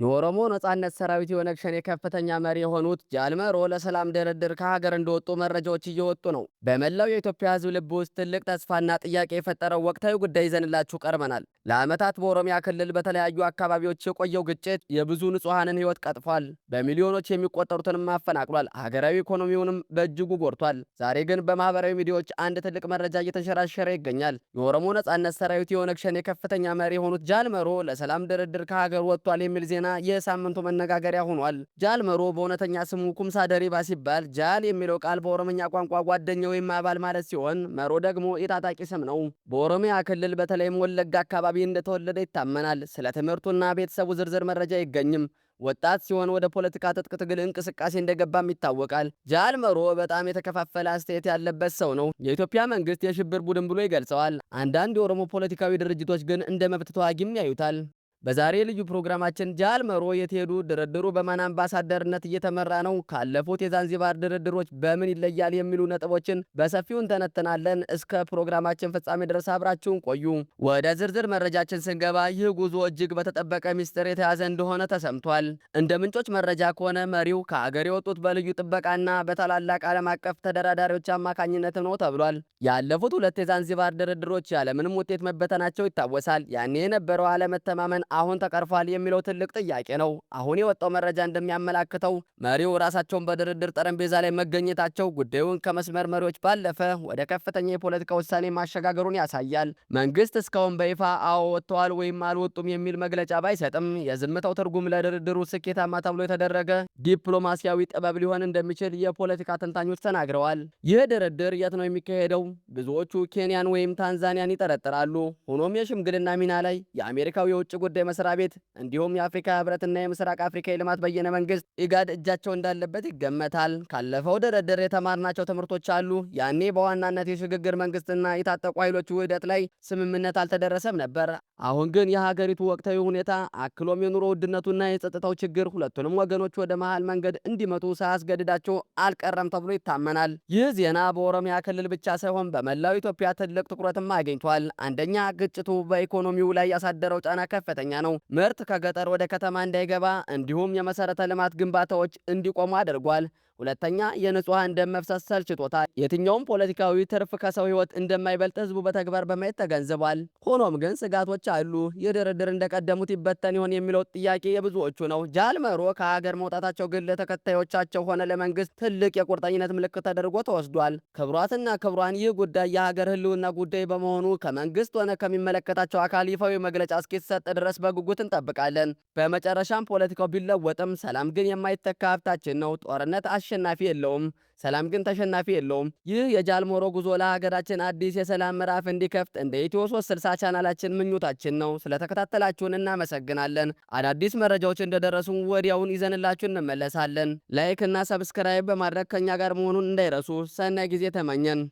የኦሮሞ ነጻነት ሰራዊት የኦነግ ሸኔ ከፍተኛ መሪ የሆኑት ጃልመሮ ለሰላም ድርድር ከሀገር እንደወጡ መረጃዎች እየወጡ ነው። በመላው የኢትዮጵያ ሕዝብ ልብ ውስጥ ትልቅ ተስፋና ጥያቄ የፈጠረው ወቅታዊ ጉዳይ ይዘንላችሁ ቀርበናል። ለዓመታት በኦሮሚያ ክልል በተለያዩ አካባቢዎች የቆየው ግጭት የብዙ ንጹሐንን ሕይወት ቀጥፏል፣ በሚሊዮኖች የሚቆጠሩትንም አፈናቅሏል፣ ሀገራዊ ኢኮኖሚውንም በእጅጉ ጎድቷል። ዛሬ ግን በማህበራዊ ሚዲያዎች አንድ ትልቅ መረጃ እየተንሸራሸረ ይገኛል። የኦሮሞ ነጻነት ሰራዊት የኦነግ ሸኔ ከፍተኛ መሪ የሆኑት ጃልመሮ ለሰላም ድርድር ከሀገር ወጥቷል የሚል ዜና የሳምንቱ መነጋገሪያ ሆኗል። ጃልመሮ በእውነተኛ ስሙ ኩምሳ ደሪባ ሲባል ጃል የሚለው ቃል በኦሮምኛ ቋንቋ ጓደኛ ወይም አባል ማለት ሲሆን መሮ ደግሞ የታጣቂ ስም ነው። በኦሮሚያ ክልል በተለይም ወለጋ አካባቢ እንደተወለደ ይታመናል። ስለ ትምህርቱና ቤተሰቡ ዝርዝር መረጃ አይገኝም። ወጣት ሲሆን ወደ ፖለቲካ ትጥቅ ትግል እንቅስቃሴ እንደገባም ይታወቃል። ጃልመሮ በጣም የተከፋፈለ አስተያየት ያለበት ሰው ነው። የኢትዮጵያ መንግስት የሽብር ቡድን ብሎ ይገልጸዋል። አንዳንድ የኦሮሞ ፖለቲካዊ ድርጅቶች ግን እንደ መብት ተዋጊም ያዩታል። በዛሬ ልዩ ፕሮግራማችን ጃልመሮ የት ሄዱ? ድርድሩ በማን አምባሳደርነት እየተመራ ነው? ካለፉት የዛንዚባር ድርድሮች በምን ይለያል? የሚሉ ነጥቦችን በሰፊው እንተነትናለን። እስከ ፕሮግራማችን ፍጻሜ ድረስ አብራችሁን ቆዩ። ወደ ዝርዝር መረጃችን ስንገባ ይህ ጉዞ እጅግ በተጠበቀ ሚስጥር የተያዘ እንደሆነ ተሰምቷል። እንደ ምንጮች መረጃ ከሆነ መሪው ከአገር የወጡት በልዩ ጥበቃና በታላላቅ ዓለም አቀፍ ተደራዳሪዎች አማካኝነት ነው ተብሏል። ያለፉት ሁለት የዛንዚባር ድርድሮች ያለምንም ውጤት መበተናቸው ይታወሳል። ያኔ የነበረው አለመተማመን አሁን ተቀርፏል የሚለው ትልቅ ጥያቄ ነው። አሁን የወጣው መረጃ እንደሚያመላክተው መሪው ራሳቸውን በድርድር ጠረጴዛ ላይ መገኘታቸው ጉዳዩን ከመስመር መሪዎች ባለፈ ወደ ከፍተኛ የፖለቲካ ውሳኔ ማሸጋገሩን ያሳያል። መንግስት እስካሁን በይፋ አዎ ወጥተዋል ወይም አልወጡም የሚል መግለጫ ባይሰጥም የዝምታው ትርጉም ለድርድሩ ስኬታማ ተብሎ የተደረገ ዲፕሎማሲያዊ ጥበብ ሊሆን እንደሚችል የፖለቲካ ተንታኞች ተናግረዋል። ይህ ድርድር የት ነው የሚካሄደው? ብዙዎቹ ኬንያን ወይም ታንዛኒያን ይጠረጥራሉ። ሆኖም የሽምግልና ሚና ላይ የአሜሪካው የውጭ ጉዳይ መስሪያ ቤት እንዲሁም የአፍሪካ ህብረትና የምስራቅ አፍሪካ የልማት በየነ መንግስት ኢጋድ እጃቸው እንዳለበት ይገመታል። ካለፈው ድርድር የተማርናቸው ትምህርቶች አሉ። ያኔ በዋናነት የሽግግር መንግስትና የታጠቁ ኃይሎች ውህደት ላይ ስምምነት አልተደረሰም ነበር። አሁን ግን የሀገሪቱ ወቅታዊ ሁኔታ አክሎም የኑሮ ውድነቱና የጸጥታው ችግር ሁለቱንም ወገኖች ወደ መሃል መንገድ እንዲመጡ ሳያስገድዳቸው አልቀረም ተብሎ ይታመናል። ይህ ዜና በኦሮሚያ ክልል ብቻ ሳይሆን በመላው ኢትዮጵያ ትልቅ ትኩረትም አግኝቷል። አንደኛ፣ ግጭቱ በኢኮኖሚው ላይ ያሳደረው ጫና ከፍተኛ ነው። ምርት ከገጠር ወደ ከተማ እንዳይገባ እንዲሁም የመሰረተ ልማት ግንባታዎች እንዲቆሙ አድርጓል። ሁለተኛ፣ የንጹሃን ደም መፍሰስ ሰልችቶታል። የትኛውም ፖለቲካዊ ትርፍ ከሰው ህይወት እንደማይበልጥ ህዝቡ በተግባር በማየት ተገንዝቧል። ሆኖም ግን ስጋቶች አሉ። ይህ ድርድር እንደቀደሙት ይበተን ይሆን የሚለው ጥያቄ የብዙዎቹ ነው። ጃልመሮ ከሀገር መውጣታቸው ግን ለተከታዮቻቸው ሆነ ለመንግስት ትልቅ የቁርጠኝነት ምልክት ተደርጎ ተወስዷል። ክቡራትና ክቡራን፣ ይህ ጉዳይ የሀገር ህልውና ጉዳይ በመሆኑ ከመንግስት ሆነ ከሚመለከታቸው አካል ይፋዊ መግለጫ እስኪሰጥ ድረስ በጉጉት እንጠብቃለን። በመጨረሻም ፖለቲካው ቢለወጥም ሰላም ግን የማይተካ ሀብታችን ነው። ጦርነት አሸናፊ የለውም፣ ሰላም ግን ተሸናፊ የለውም። ይህ የጃልመሮ ጉዞ ለሀገራችን አዲስ የሰላም ምዕራፍ እንዲከፍት እንደ ኢትዮ 360 ቻናላችን ምኞታችን ነው። ስለተከታተላችሁን እናመሰግናለን። አዳዲስ መረጃዎች እንደደረሱ ወዲያውን ይዘንላችሁ እንመለሳለን። ላይክ እና ሰብስክራይብ በማድረግ ከኛ ጋር መሆኑን እንዳይረሱ። ሰናይ ጊዜ ተመኘን።